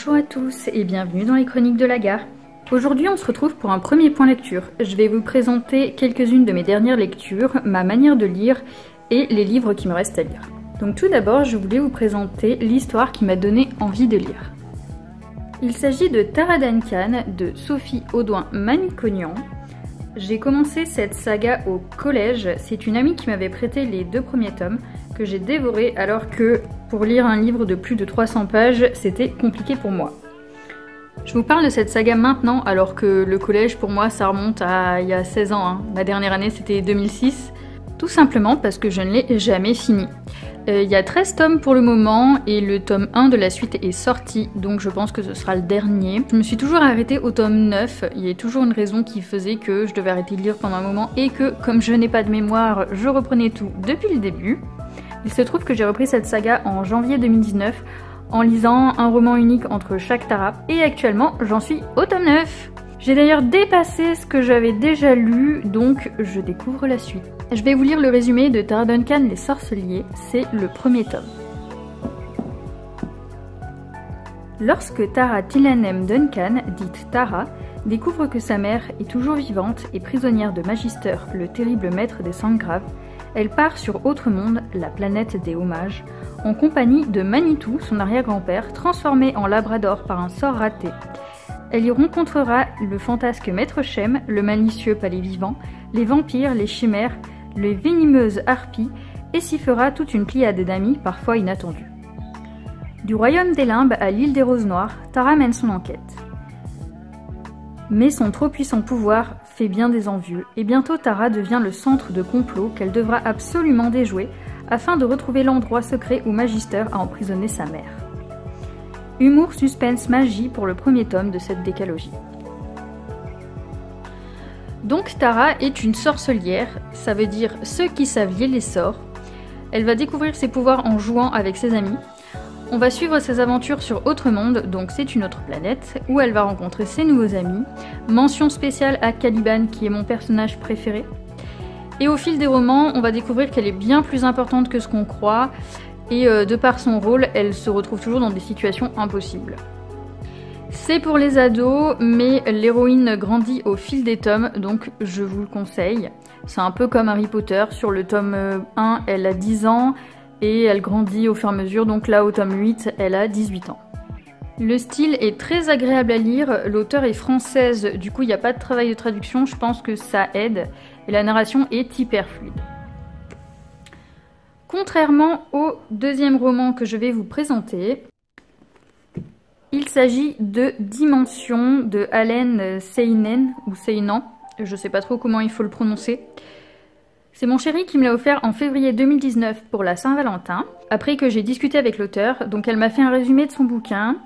Bonjour à tous et bienvenue dans les Chroniques de la Gare. Aujourd'hui on se retrouve pour un premier point lecture. Je vais vous présenter quelques-unes de mes dernières lectures, ma manière de lire et les livres qui me restent à lire. Donc tout d'abord je voulais vous présenter l'histoire qui m'a donné envie de lire. Il s'agit de Tara Duncan de Sophie Audouin-Mamikonian. J'ai commencé cette saga au collège, c'est une amie qui m'avait prêté les 2 premiers tomes que j'ai dévorés alors que pour lire un livre de plus de 300 pages, c'était compliqué pour moi. Je vous parle de cette saga maintenant alors que le collège pour moi ça remonte à il y a 16 ans. Hein. Ma dernière année c'était 2006, tout simplement parce que je ne l'ai jamais fini. Il y a 13 tomes pour le moment et le tome 1 de la suite est sorti, donc je pense que ce sera le dernier. Je me suis toujours arrêtée au tome 9, il y a toujours une raison qui faisait que je devais arrêter de lire pendant un moment et que comme je n'ai pas de mémoire, je reprenais tout depuis le début. Il se trouve que j'ai repris cette saga en janvier 2019 en lisant un roman unique entre chaque Tara et actuellement j'en suis au tome 9. J'ai d'ailleurs dépassé ce que j'avais déjà lu, donc je découvre la suite. Je vais vous lire le résumé de Tara Duncan, Les Sorceliers, c'est le premier tome. Lorsque Tara Tillanem Duncan, dite Tara, découvre que sa mère est toujours vivante et prisonnière de Magister, le terrible maître des Sanggraves, elle part sur Autre-Monde, la planète des hommages, en compagnie de Manitou, son arrière-grand-père, transformé en labrador par un sort raté. Elle y rencontrera le fantasque Maître Shem, le malicieux palais vivant, les vampires, les chimères, les venimeuses harpies, et s'y fera toute une pléiade d'amis parfois inattendus. Du royaume des limbes à l'île des roses noires, Tara mène son enquête. Mais son trop puissant pouvoir fait bien des envieux, et bientôt Tara devient le centre de complot qu'elle devra absolument déjouer afin de retrouver l'endroit secret où Magister a emprisonné sa mère. Humour, suspense, magie pour le premier tome de cette décalogie. Donc Tara est une sorcelière, ça veut dire ceux qui savent lier les sorts. Elle va découvrir ses pouvoirs en jouant avec ses amis. On va suivre ses aventures sur Autre-Monde, donc c'est une autre planète, où elle va rencontrer ses nouveaux amis. Mention spéciale à Caliban qui est mon personnage préféré. Et au fil des romans, on va découvrir qu'elle est bien plus importante que ce qu'on croit. Et de par son rôle, elle se retrouve toujours dans des situations impossibles. C'est pour les ados, mais l'héroïne grandit au fil des tomes, donc je vous le conseille. C'est un peu comme Harry Potter, sur le tome 1, elle a 10 ans, et elle grandit au fur et à mesure, donc là au tome 8, elle a 18 ans. Le style est très agréable à lire, l'auteure est française, du coup il n'y a pas de travail de traduction, je pense que ça aide, et la narration est hyper fluide. Contrairement au deuxième roman que je vais vous présenter, il s'agit de Dimension de Allen Seinen, ou Seinan, je sais pas trop comment il faut le prononcer. C'est mon chéri qui me l'a offert en février 2019 pour la Saint-Valentin, après que j'ai discuté avec l'auteur, donc elle m'a fait un résumé de son bouquin.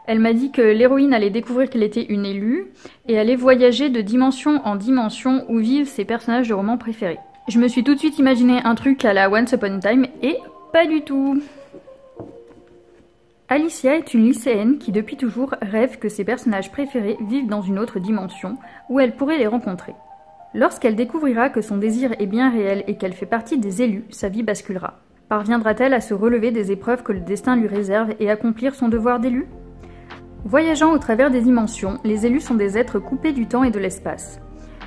Elle m'a dit que l'héroïne allait découvrir qu'elle était une élue, et allait voyager de dimension en dimension où vivent ses personnages de romans préférés. Je me suis tout de suite imaginé un truc à la Once Upon a Time et pas du tout. Alicia est une lycéenne qui depuis toujours rêve que ses personnages préférés vivent dans une autre dimension où elle pourrait les rencontrer. Lorsqu'elle découvrira que son désir est bien réel et qu'elle fait partie des élus, sa vie basculera. Parviendra-t-elle à se relever des épreuves que le destin lui réserve et accomplir son devoir d'élu ? Voyageant au travers des dimensions, les élus sont des êtres coupés du temps et de l'espace.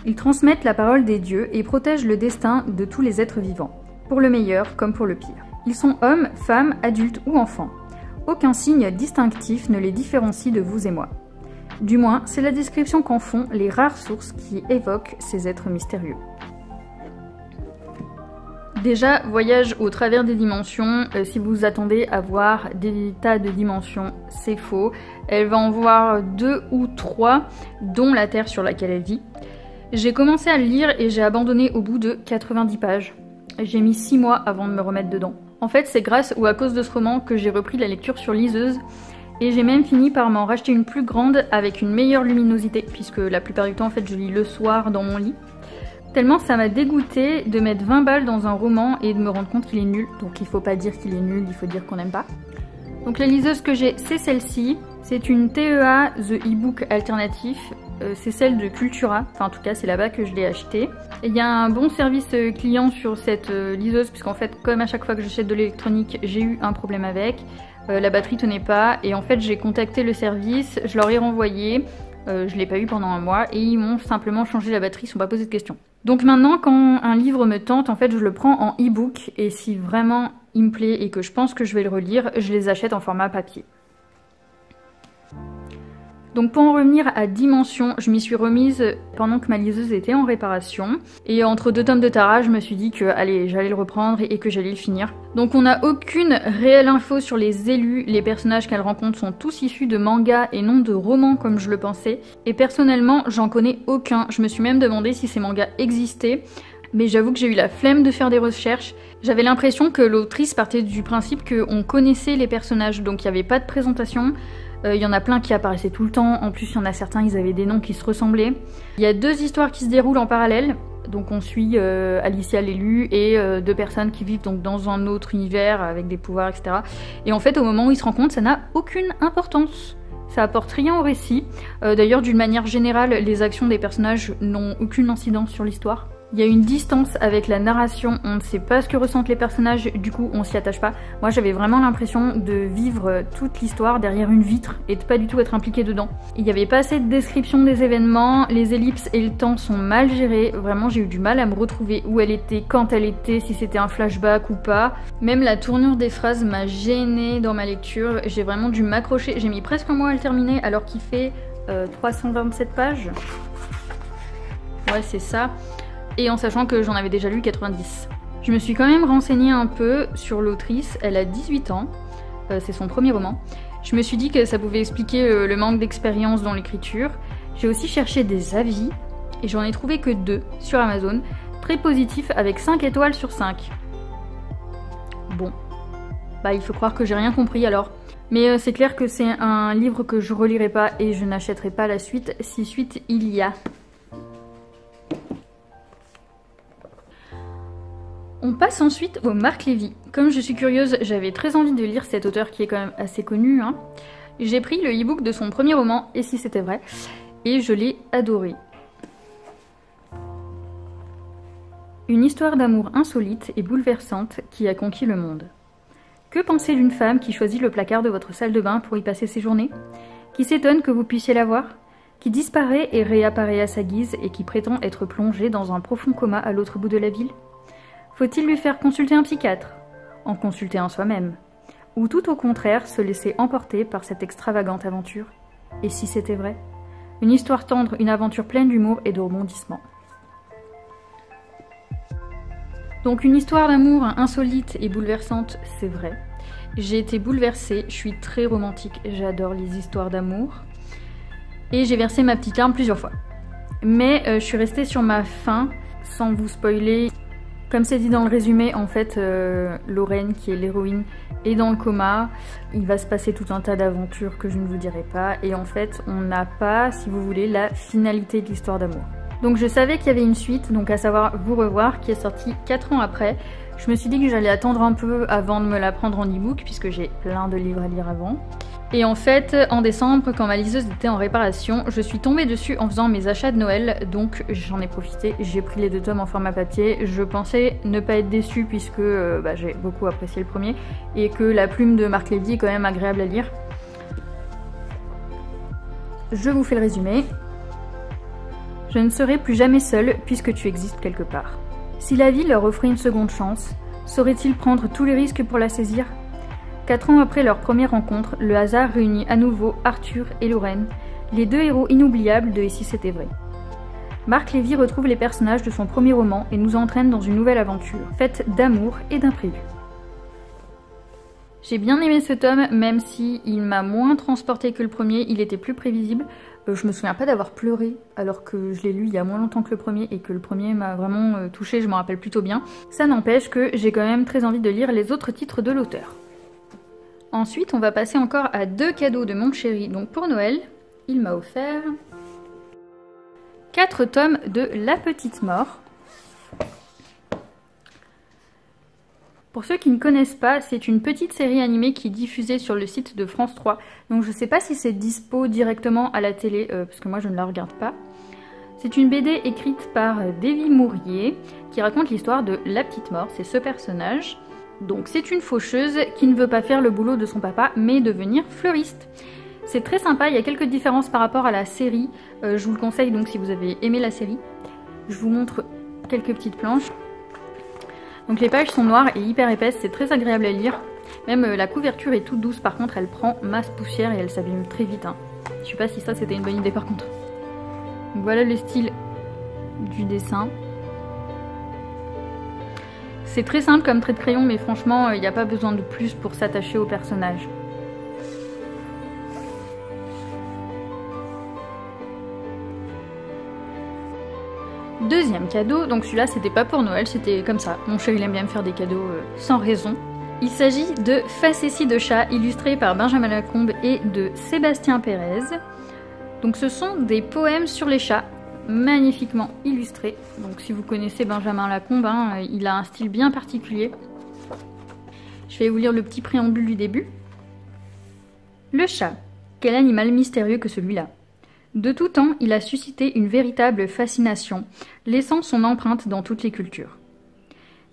Ils transmettent la parole des dieux et protègent le destin de tous les êtres vivants, pour le meilleur comme pour le pire. Ils sont hommes, femmes, adultes ou enfants. Aucun signe distinctif ne les différencie de vous et moi. Du moins, c'est la description qu'en font les rares sources qui évoquent ces êtres mystérieux. Déjà, voyage au travers des dimensions, si vous vous attendez à voir des tas de dimensions, c'est faux. Elle va en voir 2 ou 3, dont la Terre sur laquelle elle vit. J'ai commencé à le lire et j'ai abandonné au bout de 90 pages. J'ai mis 6 mois avant de me remettre dedans. En fait, c'est grâce ou à cause de ce roman que j'ai repris la lecture sur liseuse et j'ai même fini par m'en racheter une plus grande avec une meilleure luminosité puisque la plupart du temps, en fait, je lis le soir dans mon lit. Tellement ça m'a dégoûté de mettre 20 balles dans un roman et de me rendre compte qu'il est nul. Donc il faut pas dire qu'il est nul, il faut dire qu'on n'aime pas. Donc la liseuse que j'ai, c'est celle-ci. C'est une TEA The eBook alternatif. C'est celle de Cultura, enfin en tout cas c'est là-bas que je l'ai acheté. Il y a un bon service client sur cette liseuse puisqu'en fait comme à chaque fois que j'achète de l'électronique j'ai eu un problème avec. la batterie tenait pas et en fait j'ai contacté le service, je leur ai renvoyé, je l'ai pas eu pendant un mois et ils m'ont simplement changé la batterie, ils sont pas posé de questions. Donc maintenant quand un livre me tente, en fait je le prends en e-book et si vraiment il me plaît et que je pense que je vais le relire, je les achète en format papier. Donc pour en revenir à Dimension, je m'y suis remise pendant que ma liseuse était en réparation. Et entre 2 tomes de Tara, je me suis dit que allez, j'allais le reprendre et que j'allais le finir. Donc on n'a aucune réelle info sur les élus, les personnages qu'elle rencontre sont tous issus de mangas et non de romans comme je le pensais. Et personnellement, j'en connais aucun. Je me suis même demandé si ces mangas existaient. Mais j'avoue que j'ai eu la flemme de faire des recherches. J'avais l'impression que l'autrice partait du principe qu'on connaissait les personnages, donc il n'y avait pas de présentation. Il y en a plein qui apparaissaient tout le temps, en plus il y en a certains, ils avaient des noms qui se ressemblaient. Il y a 2 histoires qui se déroulent en parallèle, donc on suit Alicia l'élu et 2 personnes qui vivent donc dans un autre univers avec des pouvoirs, etc. Et en fait au moment où ils se rencontrent, ça n'a aucune importance. Ça apporte rien au récit. D'ailleurs d'une manière générale, les actions des personnages n'ont aucune incidence sur l'histoire. Il y a une distance avec la narration, on ne sait pas ce que ressentent les personnages, du coup on s'y attache pas. Moi j'avais vraiment l'impression de vivre toute l'histoire derrière une vitre et de pas du tout être impliquée dedans. Il n'y avait pas assez de description des événements, les ellipses et le temps sont mal gérés, vraiment j'ai eu du mal à me retrouver où elle était, quand elle était, si c'était un flashback ou pas. Même la tournure des phrases m'a gênée dans ma lecture, j'ai vraiment dû m'accrocher, j'ai mis presque un mois à le terminer alors qu'il fait 327 pages. Ouais c'est ça. Et en sachant que j'en avais déjà lu 90. Je me suis quand même renseignée un peu sur l'autrice, elle a 18 ans, c'est son premier roman. Je me suis dit que ça pouvait expliquer le manque d'expérience dans l'écriture. J'ai aussi cherché des avis, et j'en ai trouvé que 2 sur Amazon, très positifs avec 5 étoiles sur 5. Bon, bah il faut croire que j'ai rien compris alors. Mais c'est clair que c'est un livre que je relirai pas et je n'achèterai pas la suite, si suite il y a. On passe ensuite au Marc Lévy. Comme je suis curieuse, j'avais très envie de lire cet auteur qui est quand même assez connu. J'ai pris le e-book de son premier roman, Et si c'était vrai, et je l'ai adoré. Une histoire d'amour insolite et bouleversante qui a conquis le monde. Que penser d'une femme qui choisit le placard de votre salle de bain pour y passer ses journées? Qui s'étonne que vous puissiez la voir? Qui disparaît et réapparaît à sa guise et qui prétend être plongée dans un profond coma à l'autre bout de la ville? Faut-il lui faire consulter un psychiatre? En consulter un soi-même? Ou tout au contraire se laisser emporter par cette extravagante aventure? Et si c'était vrai? Une histoire tendre, une aventure pleine d'humour et de rebondissements. Donc une histoire d'amour insolite et bouleversante, c'est vrai. J'ai été bouleversée, je suis très romantique, j'adore les histoires d'amour. Et j'ai versé ma petite larme plusieurs fois. Mais je suis restée sur ma faim, sans vous spoiler. Comme c'est dit dans le résumé, en fait, Lorraine, qui est l'héroïne, est dans le coma. Il va se passer tout un tas d'aventures que je ne vous dirai pas. Et en fait, on n'a pas, si vous voulez, la finalité de l'histoire d'amour. Donc je savais qu'il y avait une suite, donc à savoir Vous revoir, qui est sortie 4 ans après. Je me suis dit que j'allais attendre un peu avant de me la prendre en e-book, puisque j'ai plein de livres à lire avant. Et en fait, en décembre, quand ma liseuse était en réparation, je suis tombée dessus en faisant mes achats de Noël, donc j'en ai profité, j'ai pris les 2 tomes en format papier. Je pensais ne pas être déçue puisque j'ai beaucoup apprécié le premier et que la plume de Marc Lévy est quand même agréable à lire. Je vous fais le résumé. Je ne serai plus jamais seule puisque tu existes quelque part. Si la vie leur offrait une seconde chance, sauraient-ils prendre tous les risques pour la saisir? 4 ans après leur première rencontre, le hasard réunit à nouveau Arthur et Lorraine, les 2 héros inoubliables de Et si c'était vrai. Marc Lévy retrouve les personnages de son premier roman et nous entraîne dans une nouvelle aventure, faite d'amour et d'imprévus. J'ai bien aimé ce tome, même si il m'a moins transporté que le premier, il était plus prévisible. Je me souviens pas d'avoir pleuré, alors que je l'ai lu il y a moins longtemps que le premier et que le premier m'a vraiment touchée, je m'en rappelle plutôt bien. Ça n'empêche que j'ai quand même très envie de lire les autres titres de l'auteur. Ensuite, on va passer encore à 2 cadeaux de mon chéri. Donc pour Noël, il m'a offert 4 tomes de La Petite Mort. Pour ceux qui ne connaissent pas, c'est une petite série animée qui est diffusée sur le site de France 3. Donc je ne sais pas si c'est dispo directement à la télé, parce que moi je ne la regarde pas. C'est une BD écrite par Davy Mourier qui raconte l'histoire de La Petite Mort, c'est ce personnage. Donc c'est une faucheuse qui ne veut pas faire le boulot de son papa, mais devenir fleuriste. C'est très sympa, il y a quelques différences par rapport à la série. Je vous le conseille donc si vous avez aimé la série. Je vous montre quelques petites planches. Donc les pages sont noires et hyper épaisses, c'est très agréable à lire. Même la couverture est toute douce, par contre elle prend masse poussière et elle s'abîme très vite. Hein. Je sais pas si ça c'était une bonne idée par contre. Donc voilà le style du dessin. C'est très simple comme trait de crayon, mais franchement il n'y a pas besoin de plus pour s'attacher au personnage. Deuxième cadeau, donc celui-là c'était pas pour Noël, c'était comme ça. Mon chéri il aime bien me faire des cadeaux sans raison. Il s'agit de Facéties de chat illustrés par Benjamin Lacombe et de Sébastien Pérez. Donc ce sont des poèmes sur les chats, magnifiquement illustrés. Donc si vous connaissez Benjamin Lacombe, hein, il a un style bien particulier. Je vais vous lire le petit préambule du début. Le chat, quel animal mystérieux que celui-là. De tout temps, il a suscité une véritable fascination, laissant son empreinte dans toutes les cultures.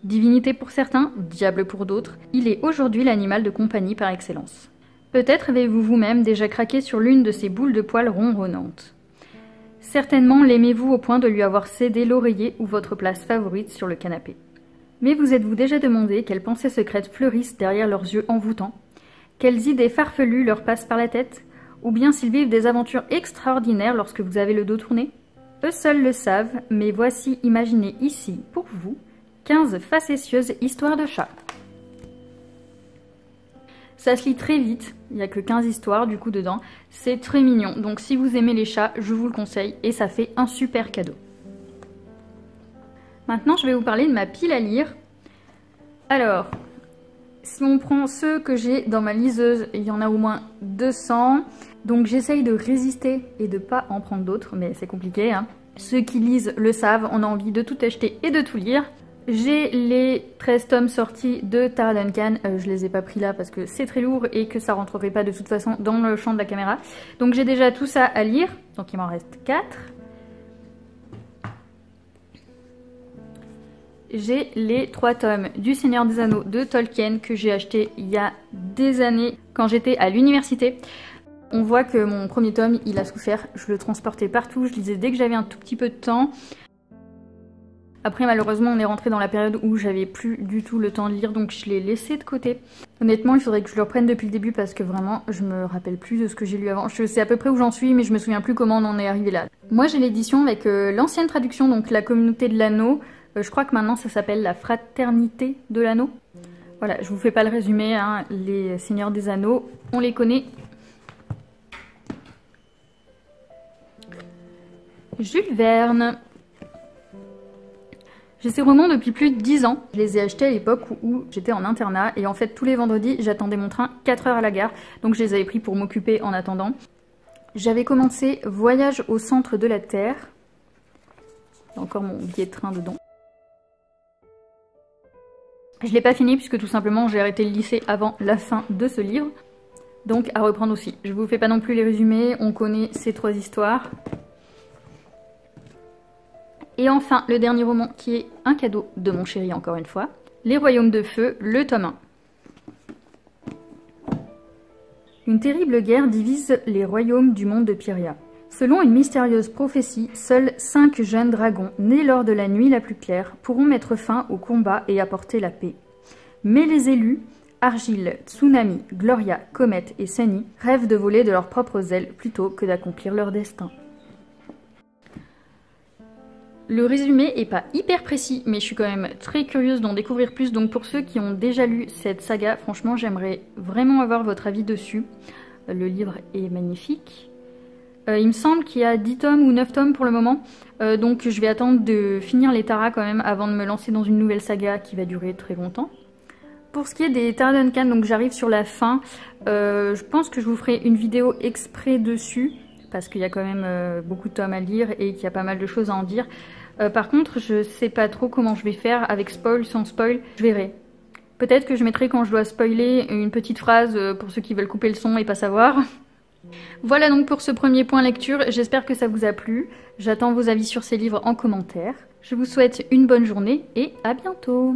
Divinité pour certains, diable pour d'autres, il est aujourd'hui l'animal de compagnie par excellence. Peut-être avez-vous vous-même déjà craqué sur l'une de ces boules de poils ronronnantes. Certainement l'aimez-vous au point de lui avoir cédé l'oreiller ou votre place favorite sur le canapé. Mais vous êtes-vous déjà demandé quelles pensées secrètes fleurissent derrière leurs yeux envoûtants? Quelles idées farfelues leur passent par la tête? Ou bien s'ils vivent des aventures extraordinaires lorsque vous avez le dos tourné? Eux seuls le savent, mais voici imaginé ici, pour vous, 15 facétieuses histoires de chats. Ça se lit très vite, il n'y a que 15 histoires du coup dedans, c'est très mignon, donc si vous aimez les chats, je vous le conseille et ça fait un super cadeau. Maintenant je vais vous parler de ma pile à lire. Alors, si on prend ceux que j'ai dans ma liseuse, il y en a au moins 200. Donc j'essaye de résister et de pas en prendre d'autres, mais c'est compliqué. Hein. Ceux qui lisent le savent, on a envie de tout acheter et de tout lire. J'ai les 13 tomes sortis de Tara Duncan. Je les ai pas pris là parce que c'est très lourd et que ça rentrerait pas de toute façon dans le champ de la caméra. Donc j'ai déjà tout ça à lire. Donc il m'en reste 4. J'ai les 3 tomes du Seigneur des Anneaux de Tolkien que j'ai acheté il y a des années quand j'étais à l'université. On voit que mon premier tome, il a souffert. Je le transportais partout, je lisais dès que j'avais un tout petit peu de temps. Après, malheureusement, on est rentré dans la période où j'avais plus du tout le temps de lire, donc je l'ai laissé de côté. Honnêtement, il faudrait que je le reprenne depuis le début parce que vraiment, je me rappelle plus de ce que j'ai lu avant. Je sais à peu près où j'en suis, mais je me souviens plus comment on en est arrivé là. Moi, j'ai l'édition avec l'ancienne traduction, donc la communauté de l'anneau. Je crois que maintenant, ça s'appelle la fraternité de l'anneau. Voilà, je vous fais pas le résumé, hein. Les Seigneurs des Anneaux, on les connaît. Jules Verne. J'ai ces romans depuis plus de 10 ans. Je les ai achetés à l'époque où j'étais en internat et en fait tous les vendredis j'attendais mon train 4 heures à la gare, donc je les avais pris pour m'occuper en attendant. J'avais commencé Voyage au centre de la Terre. Il y a encore mon billet de train dedans. Je l'ai pas fini puisque tout simplement j'ai arrêté le lycée avant la fin de ce livre. Donc à reprendre aussi. Je vous fais pas non plus les résumés, on connaît ces 3 histoires. Et enfin, le dernier roman qui est un cadeau de mon chéri encore une fois, Les Royaumes de Feu, le tome 1. Une terrible guerre divise les royaumes du monde de Pyria. Selon une mystérieuse prophétie, seuls 5 jeunes dragons, nés lors de la nuit la plus claire, pourront mettre fin au combat et apporter la paix. Mais les élus, Argyle, Tsunami, Gloria, Comet et Sunny, rêvent de voler de leurs propres ailes plutôt que d'accomplir leur destin. Le résumé est pas hyper précis, mais je suis quand même très curieuse d'en découvrir plus. Donc pour ceux qui ont déjà lu cette saga, franchement j'aimerais vraiment avoir votre avis dessus. Le livre est magnifique. Il me semble qu'il y a 10 tomes ou 9 tomes pour le moment. Donc je vais attendre de finir les Tara quand même avant de me lancer dans une nouvelle saga qui va durer très longtemps. Pour ce qui est des Tara Duncan, donc j'arrive sur la fin. Je pense que je vous ferai une vidéo exprès dessus. Parce qu'il y a quand même beaucoup de tomes à lire et qu'il y a pas mal de choses à en dire. Par contre, je sais pas trop comment je vais faire avec spoil, sans spoil, je verrai. Peut-être que je mettrai quand je dois spoiler une petite phrase pour ceux qui veulent couper le son et pas savoir. Voilà donc pour ce premier point lecture, j'espère que ça vous a plu. J'attends vos avis sur ces livres en commentaire. Je vous souhaite une bonne journée et à bientôt.